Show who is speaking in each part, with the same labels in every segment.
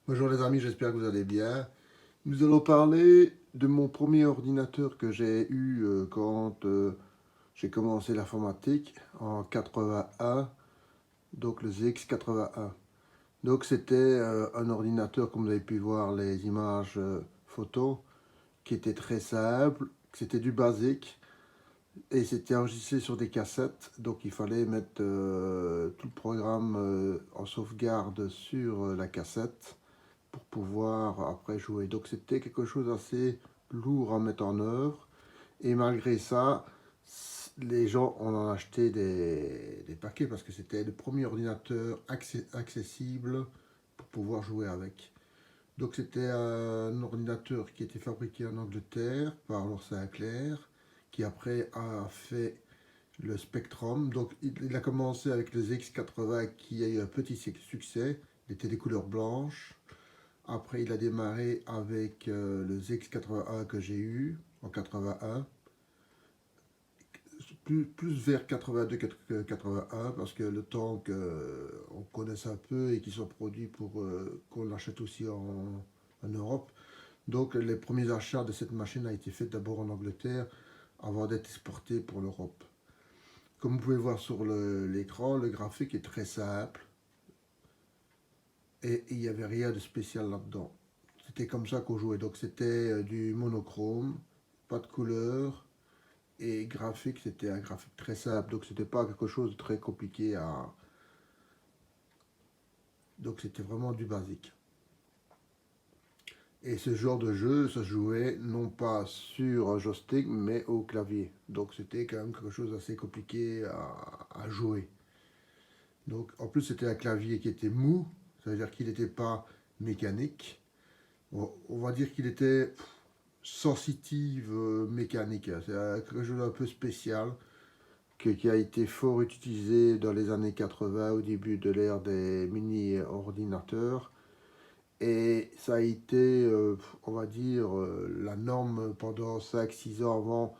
Speaker 1: Bonjour les amis, j'espère que vous allez bien. Nous allons parler de mon premier ordinateur que j'ai eu quand j'ai commencé l'informatique en 81, donc le ZX81. Donc c'était un ordinateur, comme vous avez pu voir les images photos, qui était très simple, c'était du basique et c'était enregistré sur des cassettes. Donc il fallait mettre tout le programme en sauvegarde sur la cassette pour pouvoir après jouer. Donc c'était quelque chose d'assez lourd à mettre en œuvre. Et malgré ça, les gens en ont acheté des paquets parce que c'était le premier ordinateur accessible pour pouvoir jouer avec. Donc c'était un ordinateur qui était fabriqué en Angleterre par Lord Sinclair, qui après a fait le Spectrum. Donc il a commencé avec le ZX80 qui a eu un petit succès. Il était des couleurs blanches. Après, il a démarré avec le ZX81 que j'ai eu en 81, plus vers 82-81, parce que le temps qu'on connaisse un peu et qu'ils soient produits pour qu'on l'achète aussi en Europe. Donc, les premiers achats de cette machine ont été faits d'abord en Angleterre avant d'être exportés pour l'Europe. Comme vous pouvez voir sur l'écran, le graphique est très simple et il n'y avait rien de spécial là-dedans. C'était comme ça qu'on jouait. Donc c'était du monochrome, pas de couleur et graphique, c'était un graphique très simple. Donc c'était pas quelque chose de très compliqué à. Donc c'était vraiment du basique. Et ce genre de jeu, ça se jouait non pas sur un joystick mais au clavier. Donc c'était quand même quelque chose d'assez compliqué à jouer. Donc en plus c'était un clavier qui était mou, ça veut dire qu'il n'était pas mécanique. On va dire qu'il était sensitive mécanique. C'est quelque chose d'un peu spécial qui a été fort utilisé dans les années 80 au début de l'ère des mini-ordinateurs. Et ça a été, on va dire, la norme pendant 5-6 ans avant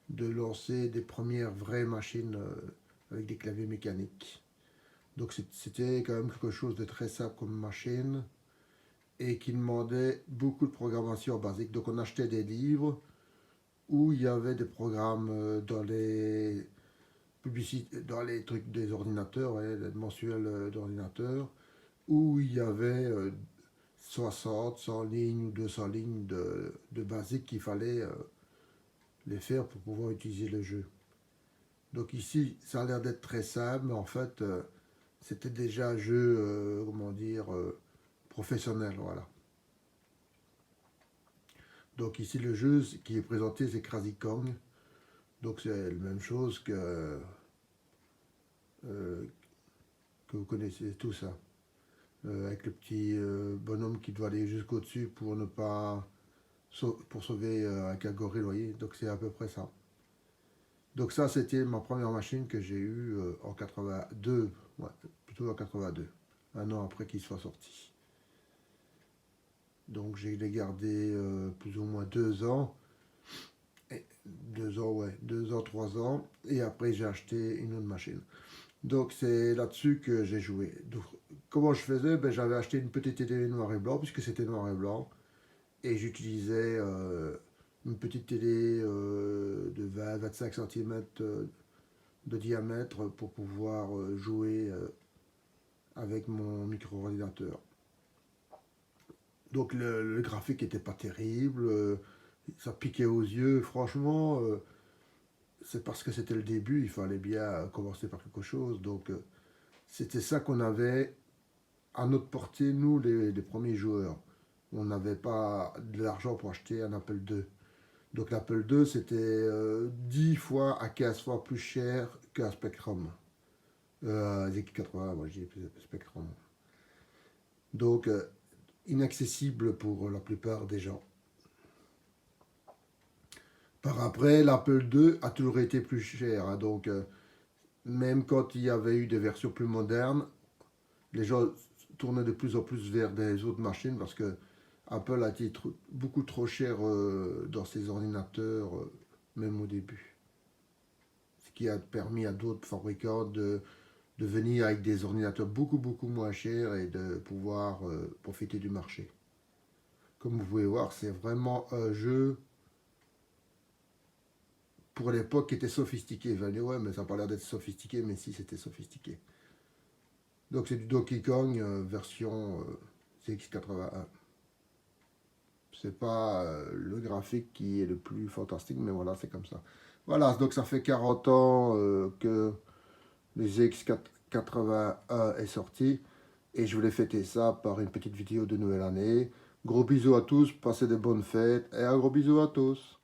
Speaker 1: de lancer des premières vraies machines avec des claviers mécaniques. Donc c'était quand même quelque chose de très simple comme machine et qui demandait beaucoup de programmation basique. Donc on achetait des livres où il y avait des programmes dans les publicités, dans les trucs des ordinateurs, ouais, les mensuels d'ordinateurs, où il y avait 60, 100 lignes ou 200 lignes de basique qu'il fallait les faire pour pouvoir utiliser le jeu. Donc ici, ça a l'air d'être très simple, mais en fait, c'était déjà un jeu, comment dire, professionnel, voilà. Donc ici, le jeu qui est présenté, c'est Crazy Kong. Donc c'est la même chose euh, que vous connaissez tout ça. Avec le petit bonhomme qui doit aller jusqu'au dessus pour ne pas pour sauver un gorille, vous voyez. Donc c'est à peu près ça. Donc ça c'était ma première machine que j'ai eue en 82, ouais, plutôt en 82, un an après qu'il soit sorti. Donc j'ai les gardé plus ou moins 2 ans, et 2 ans, ouais, 2 ans, 3 ans, et après j'ai acheté une autre machine. Donc c'est là-dessus que j'ai joué. Donc, comment je faisais? Ben, j'avais acheté une petite télé noir et blanc, puisque c'était noir et blanc. Et j'utilisais une petite télé de 20-25 cm de diamètre pour pouvoir jouer avec mon micro-ordinateur. Donc le graphique n'était pas terrible, ça piquait aux yeux. Franchement, c'est parce que c'était le début, il fallait bien commencer par quelque chose. Donc c'était ça qu'on avait à notre portée, nous, les premiers joueurs. On n'avait pas de l'argent pour acheter un Apple II. Donc l'Apple II, c'était 10 fois à 15 fois plus cher qu'un Spectrum. ZX80, moi je dis Spectrum. Donc inaccessible pour la plupart des gens. Par après, l'Apple II a toujours été plus cher. Hein, donc même quand il y avait eu des versions plus modernes, les gens tournaient de plus en plus vers des autres machines parce que Apple a été beaucoup trop cher dans ses ordinateurs, même au début. Ce qui a permis à d'autres fabricants de venir avec des ordinateurs beaucoup moins chers et de pouvoir profiter du marché. Comme vous pouvez voir, c'est vraiment un jeu pour l'époque qui était sophistiqué. Vous allez dire, ouais, mais ça n'a pas l'air d'être sophistiqué, mais si, c'était sophistiqué. Donc c'est du Donkey Kong version CX81. C'est pas le graphique qui est le plus fantastique, mais voilà, c'est comme ça. Voilà, donc ça fait 40 ans que les X81 est sorti. Et je voulais fêter ça par une petite vidéo de nouvelle année. Gros bisous à tous, passez de bonnes fêtes et un gros bisou à tous.